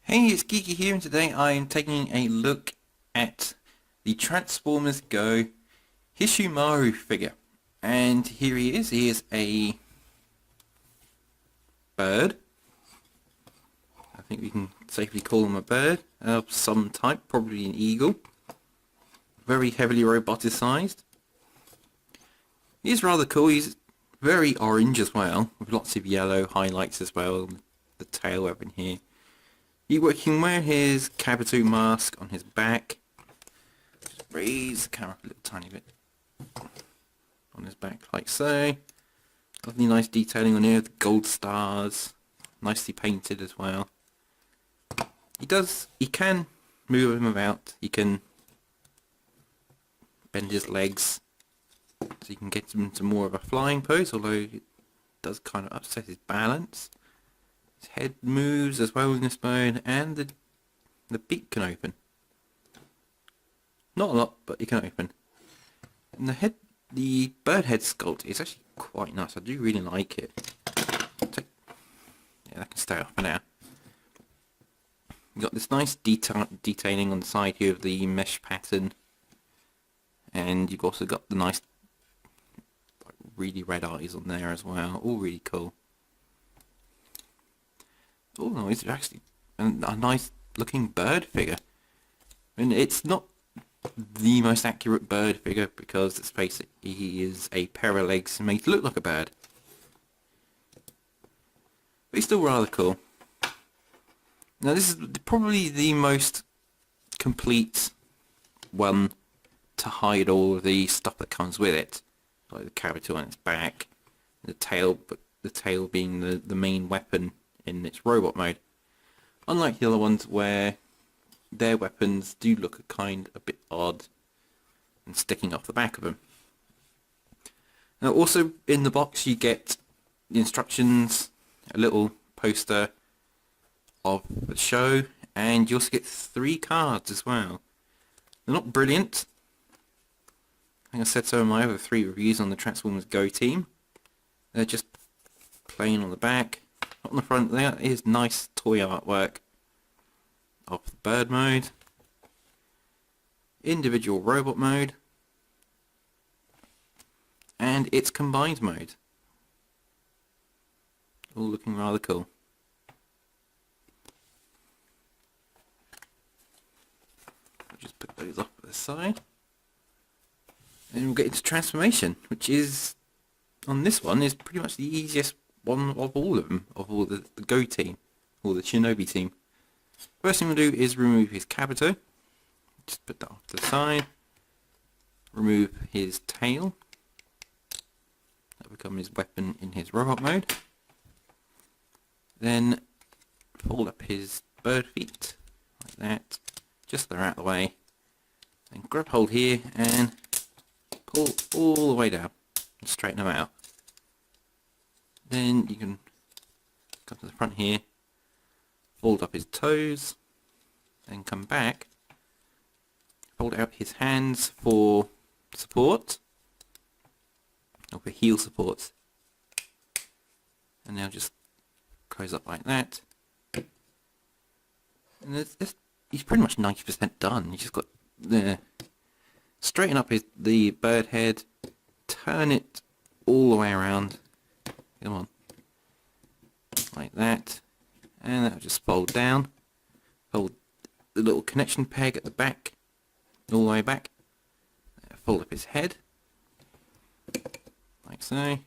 Hey, it's Geeky here, and today I am taking a look at the Transformers Go Hishoumaru figure. And here he is. He is a bird. I think we can safely call him a bird of some type, probably an eagle. Very heavily roboticized. He's rather cool. He's very orange as well, with lots of yellow highlights as well. The tail weapon here. He can wear his Kabuto mask on his back. Just raise the camera a little tiny bit on his back, like so. Lovely nice detailing on here, the gold stars, nicely painted as well. He can move him about. He can bend his legs so you can get him into more of a flying pose, although it does kind of upset his balance. His head moves as well in this mode, and the beak can open. Not a lot, but it can open. And the bird head sculpt is actually quite nice. I do really like it. Yeah, that can stay off for now. You've got this nice detailing on the side here of the mesh pattern, and you've also got the nice, like, really red eyes on there as well. All really cool. Oh no, it's actually a nice looking bird figure. I mean, it's not the most accurate bird figure because, let's face it, he is a pair of legs made to look like a bird. But he's still rather cool. Now this is probably the most complete one to hide all of the stuff that comes with it. Like the Kabuto on its back, the tail, but the tail being the main weapon in its robot mode. Unlike the other ones where their weapons do look a bit odd and sticking off the back of them. Now also in the box you get the instructions, a little poster of the show, and you also get 3 cards as well. They're not brilliant. I think I said so in my other 3 reviews on the Transformers Go team. They're just plain on the back. On the front there is nice toy artwork of the bird mode, individual robot mode, and its combined mode. All looking rather cool. I'll just put those off to the side. And we'll get into transformation, which is, on this one, is pretty much the easiest one of all of them, of all the Go team, or the Shinobi team. First thing we'll do is remove his Kabuto. Just put that off to the side. Remove his tail. That'll become his weapon in his robot mode. Then fold up his bird feet, like that, just so they're out of the way. Then grab hold here and pull all the way down and straighten them out. Then you can come to the front here, fold up his toes, then come back, fold out his hands for support, or for heel supports, and now just close up like that. And he's pretty much 90% done. You just got the straighten up the bird head, turn it all the way around. Come on. Like that. And that'll just fold down. Fold the little connection peg at the back. All the way back. Fold up his head. Like so.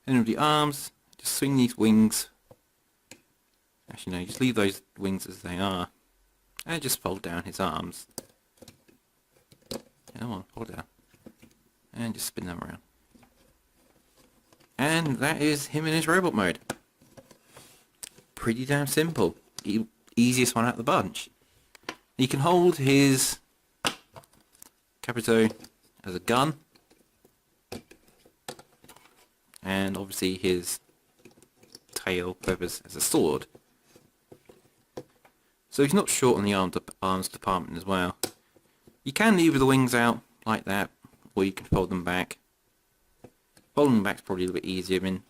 Then with the arms, just swing these wings. Actually no, just leave those wings as they are. And just fold down his arms. Come on, fold down. And just spin them around. And that is him in his robot mode. Pretty damn simple. Easiest one out of the bunch. He can hold his Kabuto as a gun. And obviously his tail purpose as a sword. So he's not short on the arms department as well. You can leave the wings out like that, or you can fold them back. Folding them back is probably a little bit easier. I mean,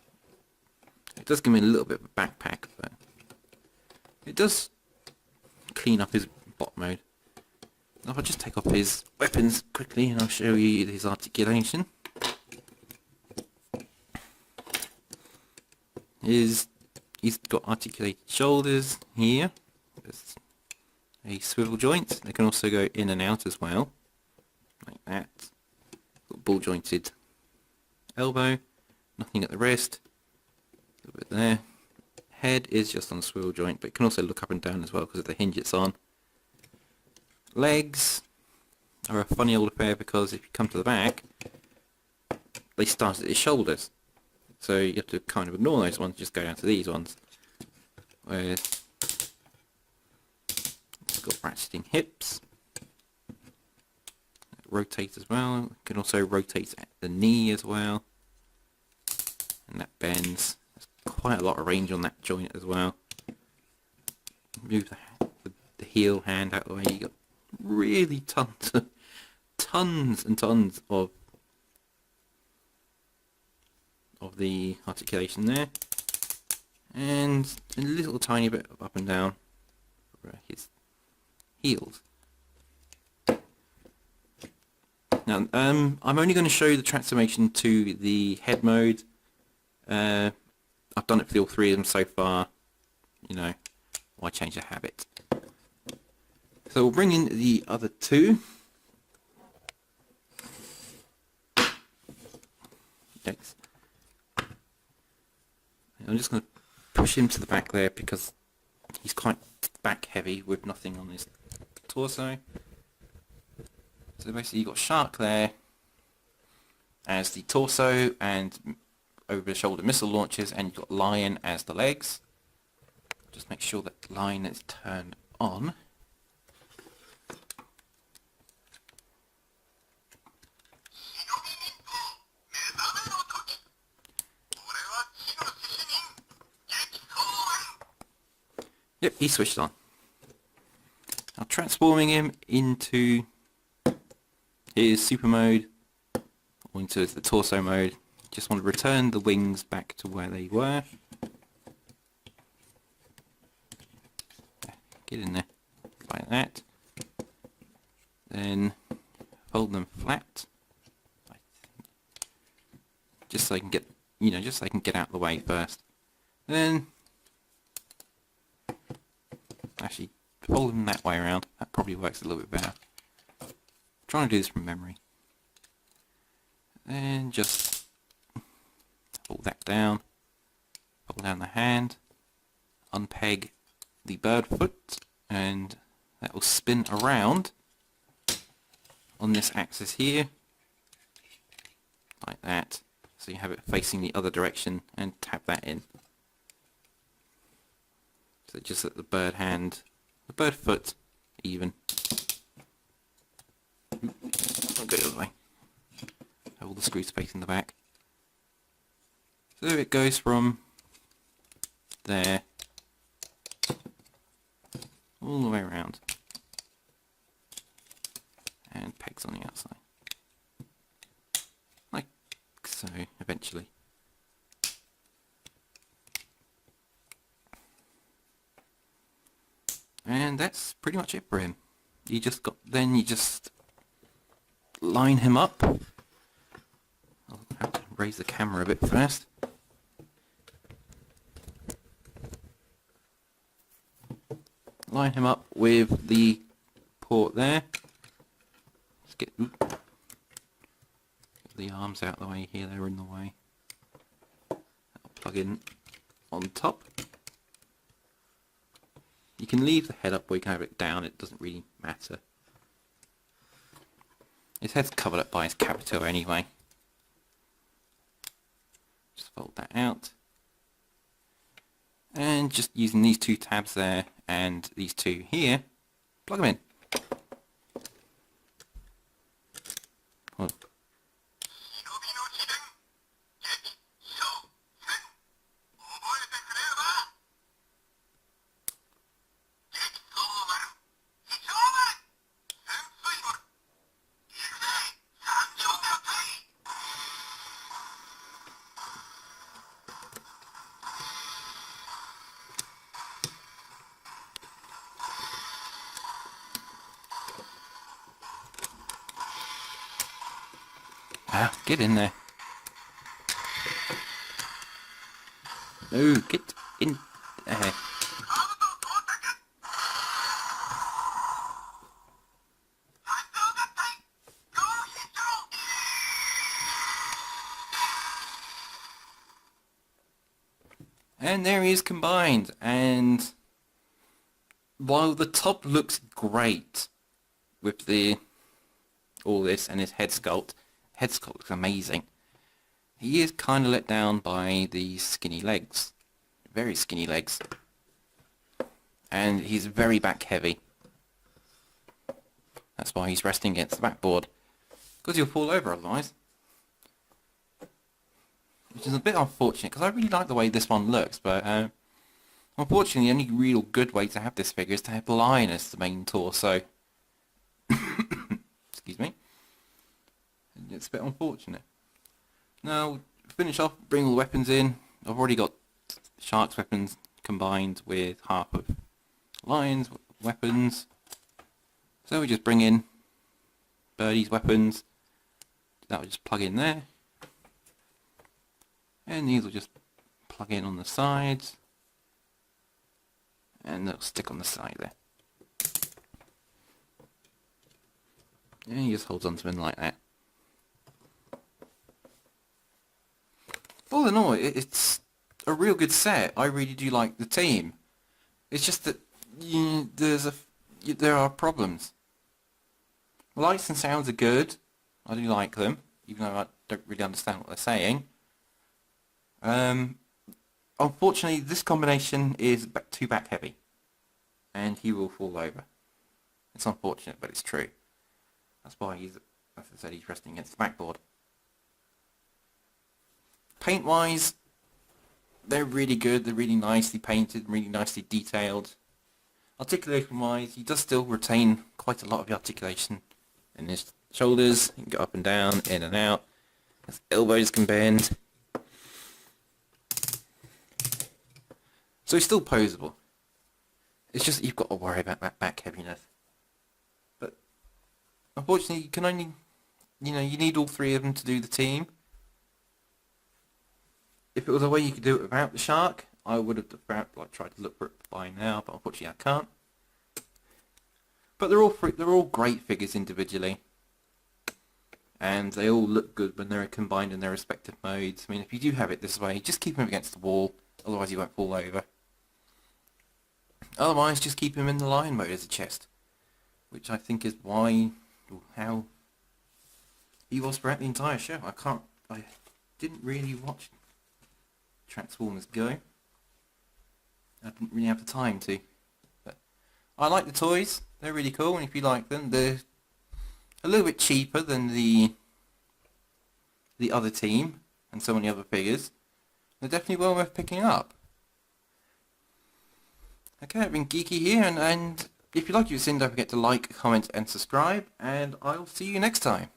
it does give me a little bit of a backpack, but it does clean up his bot mode. Now I'll just take off his weapons quickly and I'll show you his articulation. He's got articulated shoulders here. There's a swivel joint. They can also go in and out as well, like that. Got ball jointed elbow, nothing at the wrist, a little bit there. Head is just on a swivel joint, but it can also look up and down as well because of the hinge it's on. Legs are a funny old affair because if you come to the back, they start at his shoulders. So you have to kind of ignore those ones, just go down to these ones. Whereas it's got ratcheting hips. Rotate as well. It can also rotate at the knee as well. And that bends. There's quite a lot of range on that joint as well. Move the heel hand out of the way. You got really tons and tons of the articulation there, and a little tiny bit of up and down for his heels. Now, I'm only going to show the transformation to the head mode. I've done it for all three of them so far. You know, why change a habit? So we'll bring in the other two. Yikes. I'm just going to push him to the back there because he's quite back heavy with nothing on his torso. So basically you've got Shark there as the torso and over the shoulder missile launchers, and you've got Lion as the legs. Just make sure that Lion is turned on. Yep, he switched on. Now transforming him into his super mode, or into the torso mode, just want to return the wings back to where they were. Get in there, like that. Then hold them flat, just so I can get, just so I can get out of the way first. Then actually fold them that way around. That probably works a little bit better. I'm trying to do this from memory. And just pull that down. Pull down the hand. Unpeg the bird foot, and that will spin around on this axis here, like that. So you have it facing the other direction, and tap that in. So just at the bird hand, the bird foot, even. I'll go the other way. Have all the screws facing the back. So it goes from there all the way around, and pegs on the outside, like so. Eventually. And that's pretty much it for him. You just line him up. I'll have to raise the camera a bit first. Line him up with the port there. Let's get the arms out of the way here, they're in the way. That'll plug in on top. You can leave the head up or you can have it down, it doesn't really matter. His head's covered up by his capito anyway. Just fold that out. And just using these two tabs there and these two here, plug them in. Oh. Get in there. No, get in there. And there he is combined, and while the top looks great with all this and his head sculpt looks amazing, he is kind of let down by the skinny legs, very skinny legs, and he's very back heavy. That's why he's resting against the backboard, because he'll fall over otherwise. Which is a bit unfortunate, because I really like the way this one looks, but unfortunately the only real good way to have this figure is to have the lion as the main torso. Excuse me. It's a bit unfortunate. Now, finish off, bring all the weapons in. I've already got Shark's weapons combined with half of Lion's weapons. So we just bring in Birdie's weapons. That will just plug in there. And these will just plug in on the sides. And they'll stick on the side there. And he just holds on to them like that. All in all, it's a real good set. I really do like the team. It's just that there are problems. The lights and sounds are good. I do like them, even though I don't really understand what they're saying. Unfortunately, this combination is too back heavy, and he will fall over. It's unfortunate, but it's true. That's why as I said, he's resting against the backboard. Paint-wise, they're really good. They're really nicely painted, really nicely detailed. Articulation-wise, he does still retain quite a lot of the articulation in his shoulders. He can go up and down, in and out. His elbows can bend. So he's still poseable. It's just that you've got to worry about that back heaviness. But unfortunately, you can only, you need all three of them to do the team. If it was a way you could do it without the shark, I would have tried to look for it by now, but unfortunately I can't. But they're all great figures individually, and they all look good when they're combined in their respective modes. I mean, if you do have it this way, just keep him against the wall, otherwise you won't fall over. Otherwise, just keep him in the lion mode as a chest, which I think is how he was throughout the entire show. I didn't really watch Transformers Go. I didn't really have the time to. But I like the toys. They're really cool, and if you like them, they're a little bit cheaper than the other team and so many other figures. They're definitely well worth picking up. Okay, I've been Geeky here, and if you like what you've seen, don't forget to like, comment and subscribe, and I'll see you next time.